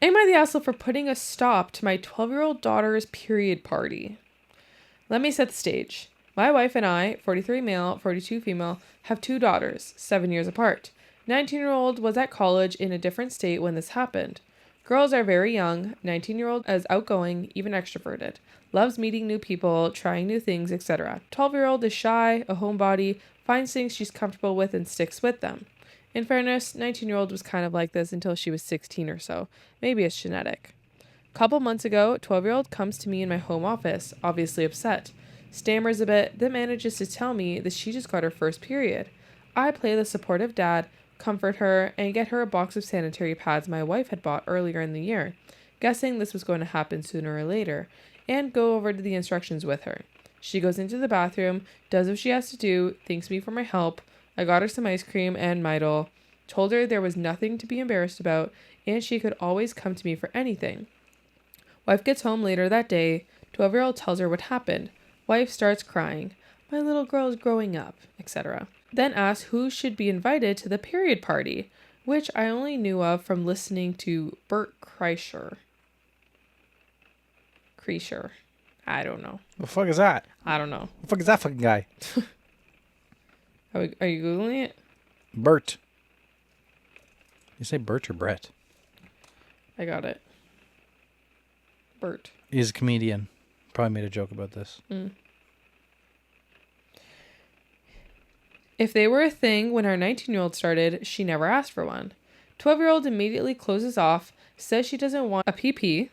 Am I the asshole for putting a stop to my 12-year-old daughter's period party? Let me set the stage. My wife and I, 43 male, 42 female, have 2 daughters, 7 years apart. 19-year-old was at college in a different state when this happened. Girls are very young. 19-year-old is outgoing, even extroverted. Loves meeting new people, trying new things, etc. 12-year-old is shy, a homebody, finds things she's comfortable with and sticks with them. In fairness, 19-year-old was kind of like this until she was 16 or so. Maybe it's genetic. Couple months ago, 12-year-old comes to me in my home office, obviously upset. Stammers a bit, then manages to tell me that she just got her first period. I play the supportive dad, comfort her, and get her a box of sanitary pads my wife had bought earlier in the year, guessing this was going to happen sooner or later, and go over to the instructions with her. She goes into the bathroom, does what she has to do, thanks me for my help. I got her some ice cream and Midol, told her there was nothing to be embarrassed about, and she could always come to me for anything. Wife gets home later that day. 12-year-old tells her what happened. Wife starts crying. My little girl is growing up, etc. Then asks who should be invited to the period party, which I only knew of from listening to Bert Kreischer. I don't know. The fuck is that? I don't know. The fuck is that fucking guy? Are you Googling it? Bert. You say Bert or Brett? I got it. Bert. He's a comedian. Probably made a joke about this. If they were a thing when our 19-year-old started, she never asked for one. 12-year-old immediately closes off, says she doesn't want a PP,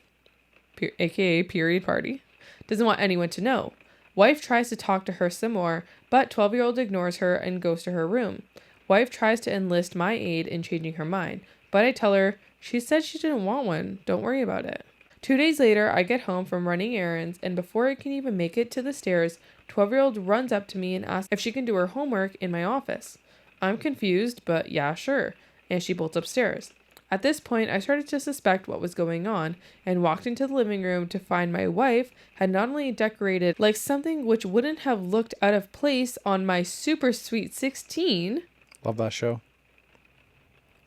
aka period party, doesn't want anyone to know. Wife tries to talk to her some more, but 12-year-old ignores her and goes to her room. Wife tries to enlist my aid in changing her mind, but I tell her she said she didn't want one. Don't worry about it. 2 days later, I get home from running errands, and before I can even make it to the stairs, 12-year-old runs up to me and asks if she can do her homework in my office. I'm confused, but yeah, sure, and she bolts upstairs. At this point, I started to suspect what was going on, and walked into the living room to find my wife had not only decorated like something which wouldn't have looked out of place on my super sweet 16. Love that show.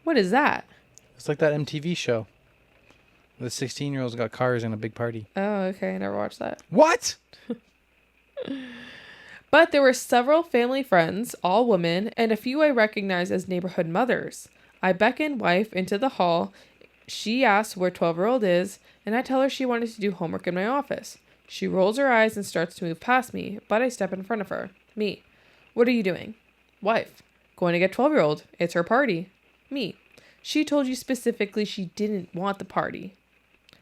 What is that? It's like that MTV show. The 16-year-olds got cars and a big party. Oh, okay. I never watched that. What? But there were several family friends, all women, and a few I recognized as neighborhood mothers. I beckon wife into the hall. She asks where 12-year-old is, and I tell her she wanted to do homework in my office. She rolls her eyes and starts to move past me, but I step in front of her. Me. What are you doing? Wife. Going to get 12-year-old. It's her party. Me. She told you specifically she didn't want the party.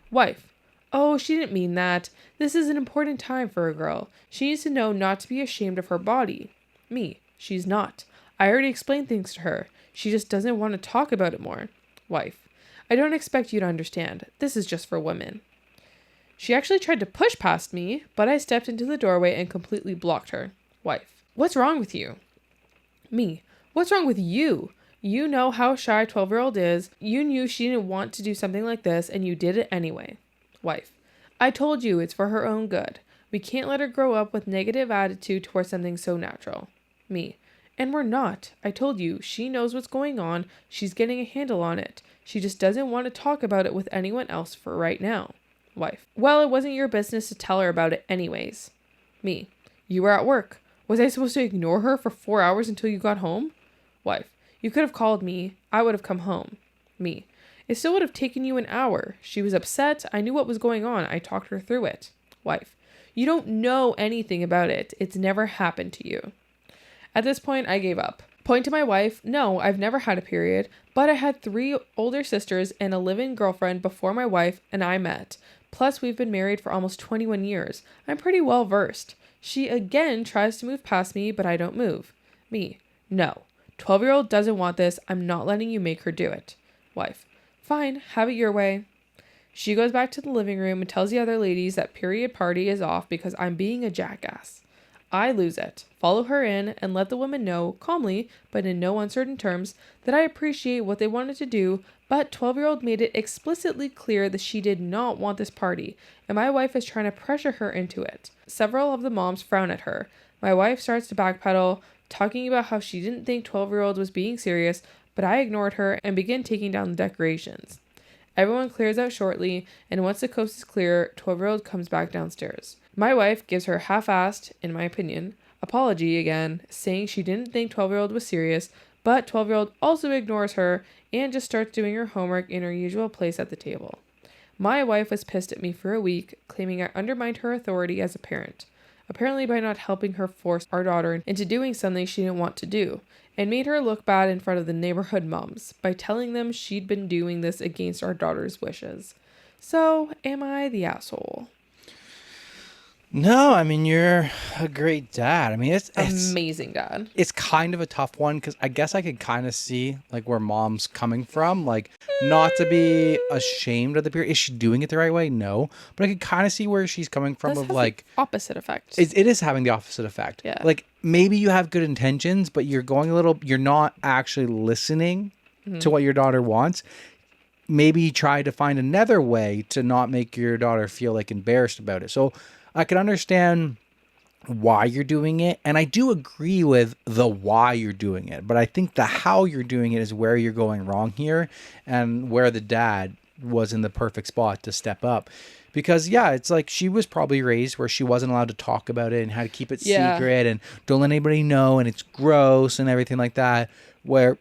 Wife. Oh, she didn't mean that. This is an important time for a girl. She needs to know not to be ashamed of her body. Me. She's not. I already explained things to her. She just doesn't want to talk about it more. Wife. I don't expect you to understand. This is just for women. She actually tried to push past me, but I stepped into the doorway and completely blocked her. Wife. What's wrong with you? Me. What's wrong with you? You know how shy 12-year-old is. You knew she didn't want to do something like this, and you did it anyway. Wife. I told you it's for her own good. We can't let her grow up with negative attitude towards something so natural. Me. And we're not. I told you, she knows what's going on. She's getting a handle on it. She just doesn't want to talk about it with anyone else for right now. Wife. Well, it wasn't your business to tell her about it anyways. Me. You were at work. Was I supposed to ignore her for 4 hours until you got home? Wife. You could have called me. I would have come home. Me. It still would have taken you an hour. She was upset. I knew what was going on. I talked her through it. Wife. You don't know anything about it. It's never happened to you. At this point, I gave up. Point to my wife. No, I've never had a period, but I had 3 older sisters and a live-in girlfriend before my wife and I met. Plus, we've been married for almost 21 years. I'm pretty well versed. She again tries to move past me, but I don't move. Me. No. 12-year-old doesn't want this. I'm not letting you make her do it. Wife. Fine, have it your way. She goes back to the living room and tells the other ladies that period party is off because I'm being a jackass. I lose it, follow her in, and let the women know, calmly, but in no uncertain terms, that I appreciate what they wanted to do, but 12-year-old made it explicitly clear that she did not want this party, and my wife is trying to pressure her into it. Several of the moms frown at her. My wife starts to backpedal, talking about how she didn't think 12-year-old was being serious, but I ignored her and began taking down the decorations. Everyone clears out shortly, and once the coast is clear, 12-year-old comes back downstairs. My wife gives her half-assed, in my opinion, apology again, saying she didn't think 12-year-old was serious, but 12-year-old also ignores her and just starts doing her homework in her usual place at the table. My wife was pissed at me for a week, claiming I undermined her authority as a parent, apparently by not helping her force our daughter into doing something she didn't want to do, and made her look bad in front of the neighborhood moms by telling them she'd been doing this against our daughter's wishes. So, am I the asshole? No, I mean, you're a great dad. I mean, it's amazing dad. It's kind of a tough one because I guess I could kind of see like where mom's coming from. Like, not to be ashamed of the period. Is she doing it the right way? No. But I could kind of see where she's coming from of like... opposite effect. It is having the opposite effect. Yeah. Like, maybe you have good intentions, but you're not actually listening to what your daughter wants. Maybe try to find another way to not make your daughter feel like embarrassed about it. So... I can understand why you're doing it, and I do agree with the why you're doing it, but I think the how you're doing it is where you're going wrong here, and where the dad was in the perfect spot to step up. Because, yeah, it's like she was probably raised where she wasn't allowed to talk about it and had to keep it secret and don't let anybody know, and it's gross and everything like that, where,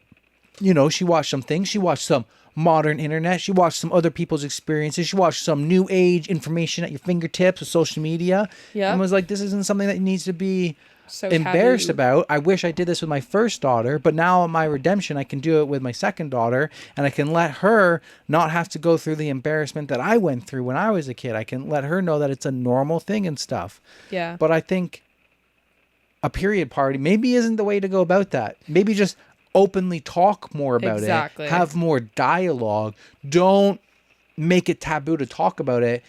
you know, she watched some things. She watched some modern internet. She watched some other people's experiences. She watched some new age information at your fingertips with social media. Yeah. And was like, this isn't something that needs to be so embarrassed about. I wish I did this with my first daughter, but now at my redemption, I can do it with my second daughter, and I can let her not have to go through the embarrassment that I went through when I was a kid. I can let her know that it's a normal thing and stuff. Yeah. But I think a period party maybe isn't the way to go about that. Maybe just openly talk more about it, have more dialogue. Don't make it taboo to talk about it.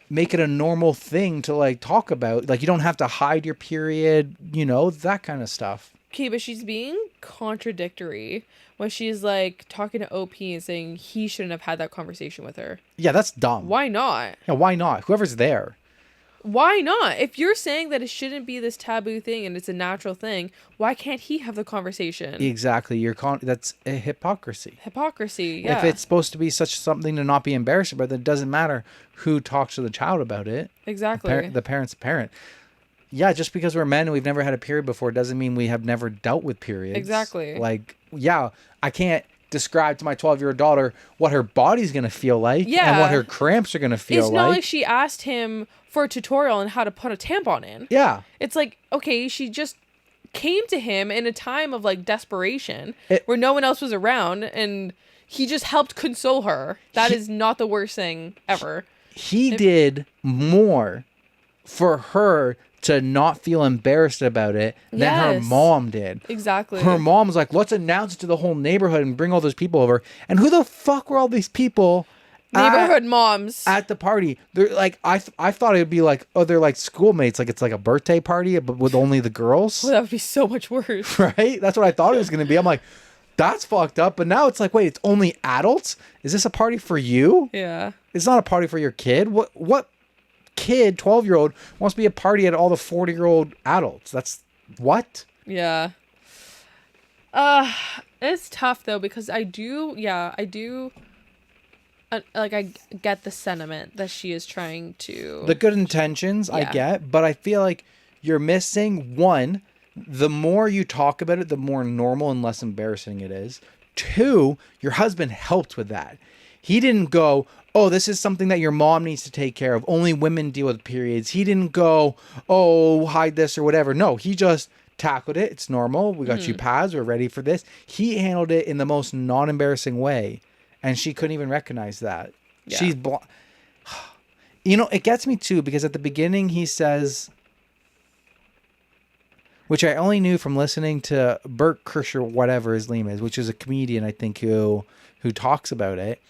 Make it a normal thing to like talk about. Like, you don't have to hide your period, you know, that kind of stuff. Okay, but she's being contradictory when she's like talking to OP and saying he shouldn't have had that conversation with her. Yeah, that's dumb. Why not? Yeah, why not? Whoever's there. Why not? If you're saying that it shouldn't be this taboo thing and it's a natural thing, why can't he have the conversation? Exactly. That's a hypocrisy. Hypocrisy, yeah. If it's supposed to be such something to not be embarrassed about, then it doesn't matter who talks to the child about it. Exactly. The parent's a parent. Yeah, just because we're men and we've never had a period before doesn't mean we have never dealt with periods. Exactly. Like, yeah, I can't describe to my 12-year-old daughter what her body's going to feel like and what her cramps are going to feel like. It's not like she asked him for a tutorial on how to put a tampon in. Yeah. It's like, okay, she just came to him in a time of like desperation where no one else was around, and he just helped console her. That is not the worst thing ever. He did more for her to not feel embarrassed about it than her mom did. Exactly. Her mom was like, let's announce it to the whole neighborhood and bring all those people over. And who the fuck were all these people? Neighborhood moms. At the party. They're like, I thought it would be like, oh, they're like schoolmates. Like, it's like a birthday party, but with only the girls. Well, that would be so much worse. Right? That's what I thought it was going to be. I'm like, that's fucked up. But now it's like, wait, it's only adults? Is this a party for you? Yeah. It's not a party for your kid. What kid, 12-year-old, wants to be a party at all the 40-year-old adults? That's what? Yeah. It's tough though, because I do like, I get the sentiment that she is trying to... The good intentions, I get, but I feel like you're missing, one, the more you talk about it, the more normal and less embarrassing it is. Two, your husband helped with that. He didn't go, oh, this is something that your mom needs to take care of. Only women deal with periods. He didn't go, oh, hide this or whatever. No, he just tackled it. It's normal. We got you pads. We're ready for this. He handled it in the most non-embarrassing way. And she couldn't even recognize that. Yeah. She's you know, it gets me too, because at the beginning he says, which I only knew from listening to Bert Kreischer, whatever his name is, which is a comedian, I think, who talks about it,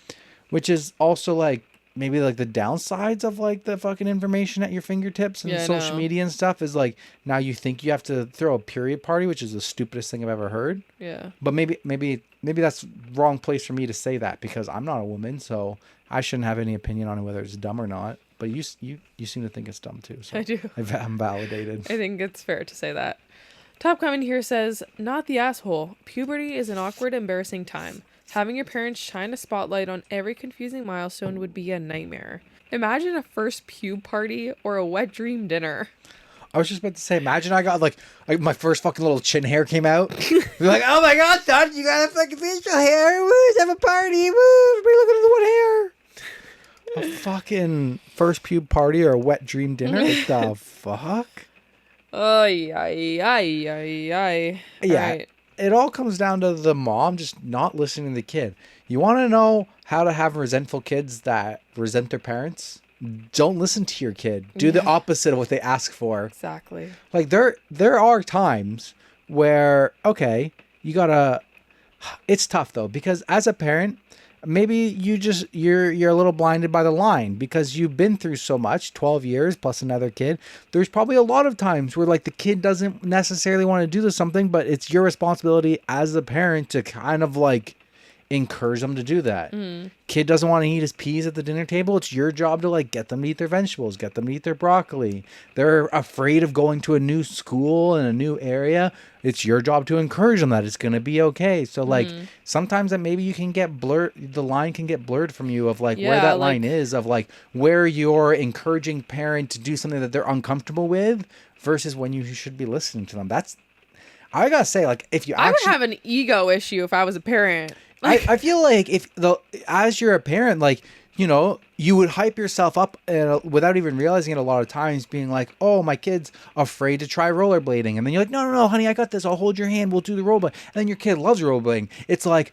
which is also like maybe like the downsides of like the fucking information at your fingertips and social media and stuff is like, now you think you have to throw a period party, which is the stupidest thing I've ever heard. Yeah. But maybe that's wrong place for me to say that, because I'm not a woman, so I shouldn't have any opinion on whether it's dumb or not. But you seem to think it's dumb too. So I do. I'm validated. I think it's fair to say that. Top comment here says, not the asshole. Puberty is an awkward, embarrassing time. Having your parents shine a spotlight on every confusing milestone would be a nightmare. Imagine a first pube party or a wet dream dinner. I was just about to say, imagine I got like my first fucking little chin hair came out. You're like, oh my god, son, you got a fucking facial hair. Woo, let's have a party. Woo, everybody look at the one hair. A fucking first pube party or a wet dream dinner? What the fuck? Ay, ay, ay, ay, ay. Yeah. Right. It all comes down to the mom just not listening to the kid. You want to know how to have resentful kids that resent their parents? Don't listen to your kid. Do the opposite of what they ask for. Exactly. Like there are times where, okay, you gotta, it's tough though, because as a parent, maybe you're a little blinded by the line because you've been through so much, 12 years plus another kid. There's probably a lot of times where like the kid doesn't necessarily want to do something, but it's your responsibility as a parent to kind of like encourage them to do that. Kid doesn't want to eat his peas at the dinner table. It's your job to like get them to eat their vegetables, get them to eat their broccoli. They're afraid of going to a new school in a new area. It's your job to encourage them that it's going to be okay. So like sometimes that maybe you can get blurred, the line can get blurred from you of like where that line is of like where you're encouraging parent to do something that they're uncomfortable with versus when you should be listening to them. That's, I gotta say, like if you I actually, would have an ego issue if I was a parent. I feel like as you're a parent, like, you know, you would hype yourself up without even realizing it a lot of times, being like, oh, my kid's afraid to try rollerblading. And then you're like, no, honey, I got this. I'll hold your hand. We'll do the rollerblade. And then your kid loves rollerblading. It's like,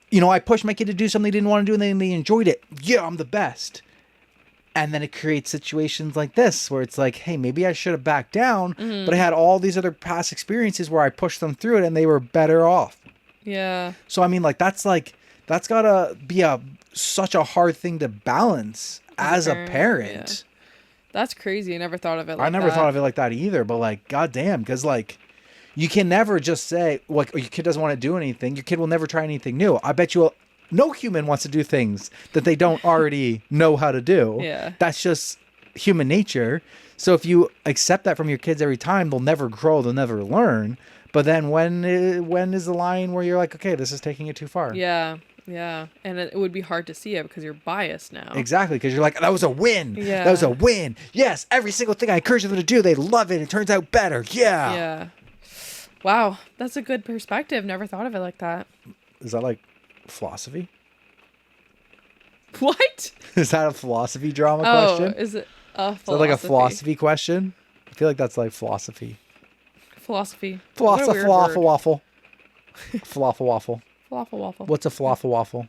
you know, I pushed my kid to do something they didn't want to do and then they enjoyed it. Yeah, I'm the best. And then it creates situations like this where it's like, hey, maybe I should have backed down, but I had all these other past experiences where I pushed them through it and they were better off. Yeah. So I mean, like that's gotta be such a hard thing to balance as a parent. Yeah. That's crazy. I never thought of it like that. I never thought of it like that either. But like, goddamn, because like, you can never just say like your kid doesn't want to do anything. Your kid will never try anything new. I bet you no human wants to do things that they don't already know how to do. Yeah. That's just human nature. So if you accept that from your kids every time, they'll never grow. They'll never learn. But then when is the line where you're like, okay, this is taking it too far? Yeah. Yeah. And it would be hard to see it because you're biased now. Exactly. Because you're like, that was a win. Yeah. That was a win. Yes. Every single thing I encourage them to do, they love it. It turns out better. Yeah. Yeah. Wow. That's a good perspective. Never thought of it like that. Is that like philosophy? What? Is that a philosophy drama question? Is it a philosophy? Is that like a philosophy question? I feel like that's like philosophy. Philosophy. Falafel waffle. Falafel waffle. Falafel waffle. What's a falafel waffle?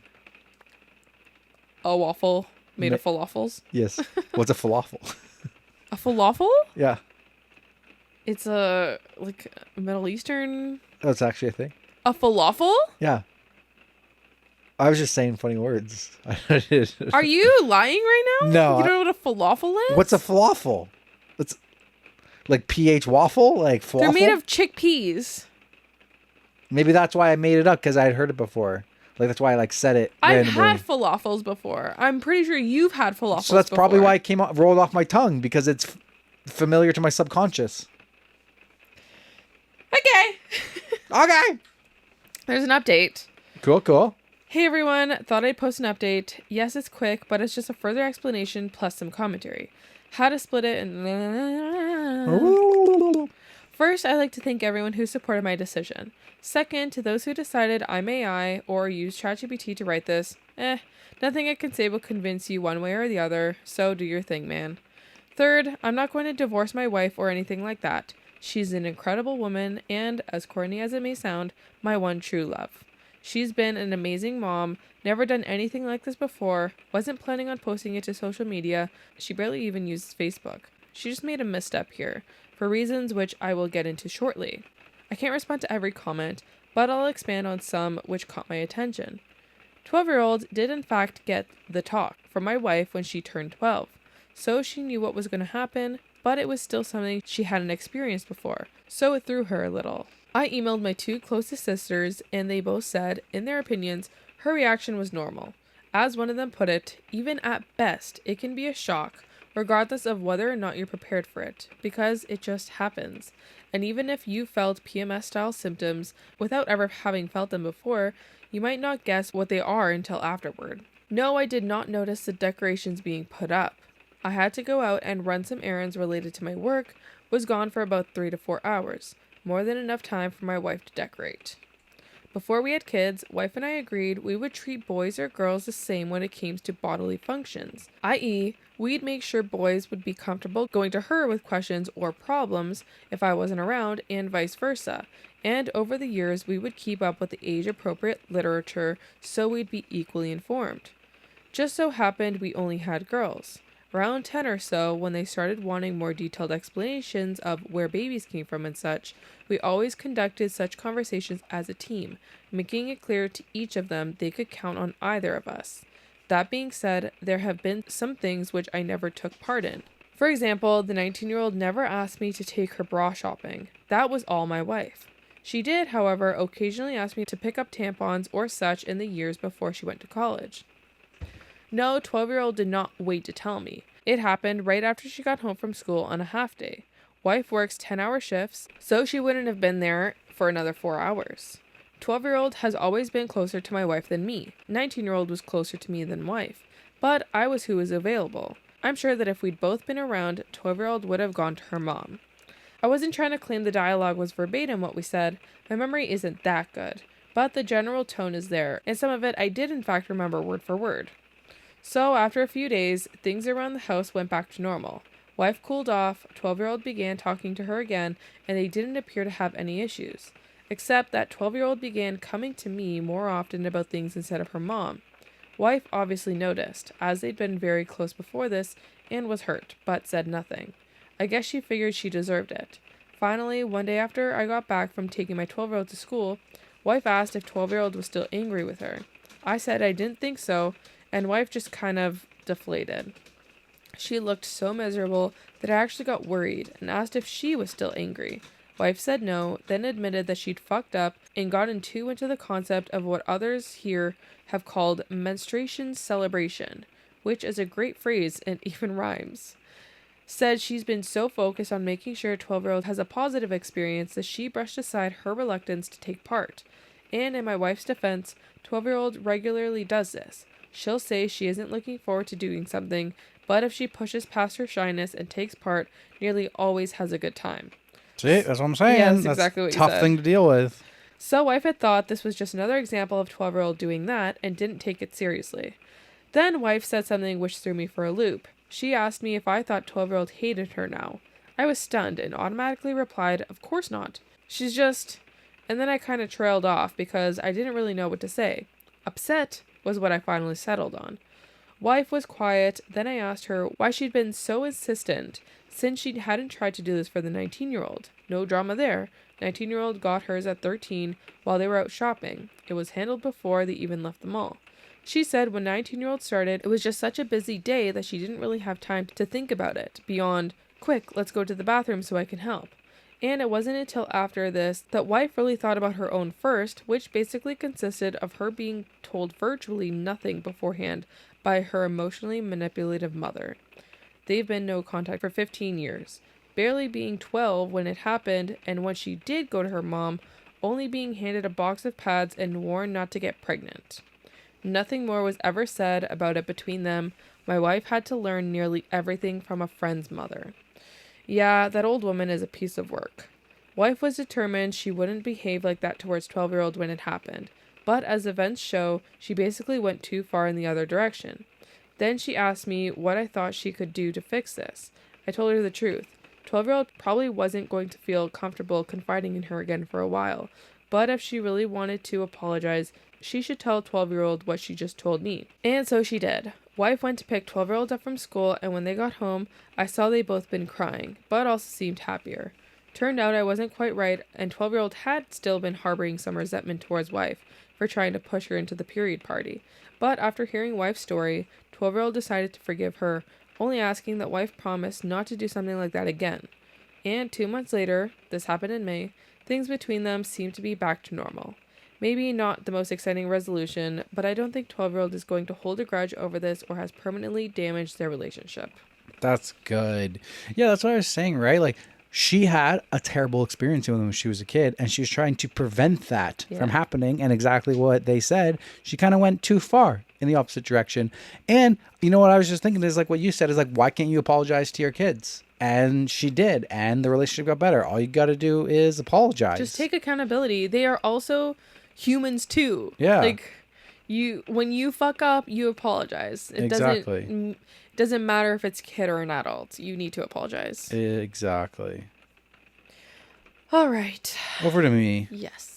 A waffle made of falafels. Yes. What's a falafel? A falafel? Yeah. It's a like Middle Eastern. That's actually a thing. A falafel? Yeah. I was just saying funny words. Are you lying right now? No. You don't know what a falafel is? What's a falafel? It's like PH waffle? Like falafel? They're made of chickpeas. Maybe that's why I made it up, because I had heard it before. Like that's why I like said it I've randomly. had falafels before. I'm pretty sure you've had falafels So that's before. probably why it rolled off my tongue, because it's familiar to my subconscious. Okay. Okay. There's an update. Cool. Hey everyone, thought I'd post an update. Yes, it's quick, but it's just a further explanation plus some commentary. How to split it and... First, I'd like to thank everyone who supported my decision. Second, to those who decided I'm AI or use ChatGPT to write this, nothing I can say will convince you one way or the other, so do your thing, man. Third, I'm not going to divorce my wife or anything like that. She's an incredible woman and, as corny as it may sound, my one true love. She's been an amazing mom, never done anything like this before, wasn't planning on posting it to social media, she barely even uses Facebook. She just made a misstep here, for reasons which I will get into shortly. I can't respond to every comment, but I'll expand on some which caught my attention. 12-year-old did in fact get the talk from my wife when she turned 12, so she knew what was going to happen, but it was still something she hadn't experienced before, so it threw her a little. I emailed my two closest sisters, and they both said, in their opinions, her reaction was normal. As one of them put it, even at best, it can be a shock, regardless of whether or not you're prepared for it, because it just happens. And even if you felt PMS-style symptoms without ever having felt them before, You might not guess what they are until afterward. No, I did not notice the decorations being put up. I had to go out and run some errands related to my work, was gone for about 3 to 4 hours, more than enough time for my wife to decorate. Before we had kids, wife and I agreed we would treat boys or girls the same when it came to bodily functions, i.e., we'd make sure boys would be comfortable going to her with questions or problems if I wasn't around, and vice versa. And over the years, we would keep up with the age-appropriate literature so we'd be equally informed. Just so happened we only had girls. Around 10 or so, when they started wanting more detailed explanations of where babies came from and such, we always conducted such conversations as a team, making it clear to each of them they could count on either of us. That being said, there have been some things which I never took part in. For example, the 19-year-old never asked me to take her bra shopping. That was all my wife. She did, however, occasionally ask me to pick up tampons or such in the years before she went to college. No, 12-year-old did not wait to tell me. It happened right after she got home from school on a half day. Wife works 10-hour shifts, so she wouldn't have been there for another 4 hours. 12-year-old has always been closer to my wife than me. 19-year-old was closer to me than wife, but I was who was available. I'm sure that if we'd both been around, 12-year-old would have gone to her mom. I wasn't trying to claim the dialogue was verbatim what we said. My memory isn't that good, but the general tone is there, and some of it I did in fact remember word for word. So, after a few days, things around the house went back to normal. Wife cooled off, 12-year-old began talking to her again, and they didn't appear to have any issues. Except that 12-year-old began coming to me more often about things instead of her mom. Wife obviously noticed, as they'd been very close before this, and was hurt, but said nothing. I guess she figured she deserved it. Finally, one day after I got back from taking my 12-year-old to school, wife asked if 12-year-old was still angry with her. I said I didn't think so, and wife just kind of deflated. She looked so miserable that I actually got worried and asked if she was still angry. Wife said no, then admitted that she'd fucked up and gotten too into the concept of what others here have called menstruation celebration, which is a great phrase and even rhymes. Said she's been so focused on making sure 12-year-old has a positive experience that she brushed aside her reluctance to take part. And in my wife's defense, 12-year-old regularly does this. She'll say she isn't looking forward to doing something, but if she pushes past her shyness and takes part, nearly always has a good time. See, that's what I'm saying. Yeah, that's exactly what you said. Tough thing to deal with. So wife had thought this was just another example of 12-year-old doing that and didn't take it seriously. Then wife said something which threw me for a loop. She asked me if I thought 12-year-old hated her now. I was stunned and automatically replied, of course not. She's just... And then I kind of trailed off because I didn't really know what to say. Upset was what I finally settled on. Wife was quiet, then I asked her why she'd been so insistent since she hadn't tried to do this for the 19-year-old. No drama there. 19-year-old got hers at 13 while they were out shopping. It was handled before they even left the mall. She said when 19-year-old started, it was just such a busy day that she didn't really have time to think about it, beyond, quick, let's go to the bathroom so I can help. And it wasn't until after this that wife really thought about her own first, which basically consisted of her being told virtually nothing beforehand by her emotionally manipulative mother. They've been no contact for 15 years, barely being 12 when it happened, and when she did go to her mom, only being handed a box of pads and warned not to get pregnant. Nothing more was ever said about it between them. My wife had to learn nearly everything from a friend's mother. Yeah, that old woman is a piece of work. Wife was determined she wouldn't behave like that towards 12-year-old when it happened, but as events show, she basically went too far in the other direction. Then she asked me what I thought she could do to fix this. I told her the truth. 12-year-old probably wasn't going to feel comfortable confiding in her again for a while, but if she really wanted to apologize, she should tell 12-year-old what she just told me. And so she did. Wife went to pick 12-year-old up from school, and when they got home, I saw they both been crying, but also seemed happier. Turned out I wasn't quite right, and 12-year-old had still been harboring some resentment towards wife for trying to push her into the period party. But after hearing wife's story, 12-year-old decided to forgive her, only asking that wife promise not to do something like that again. And 2 months later, this happened in May, things between them seemed to be back to normal. Maybe not the most exciting resolution, but I don't think 12-year-old is going to hold a grudge over this or has permanently damaged their relationship. That's good. Yeah, that's what I was saying, right? Like, she had a terrible experience with him when she was a kid, and she was trying to prevent that from happening. And exactly what they said, she kind of went too far in the opposite direction. And you know what I was just thinking is like what you said is like, why can't you apologize to your kids? And she did, and the relationship got better. All you got to do is apologize. Just take accountability. They are also humans too. Yeah. Like when you fuck up, you apologize. It doesn't matter if it's a kid or an adult. You need to apologize. Exactly. All right. Over to me. Yes.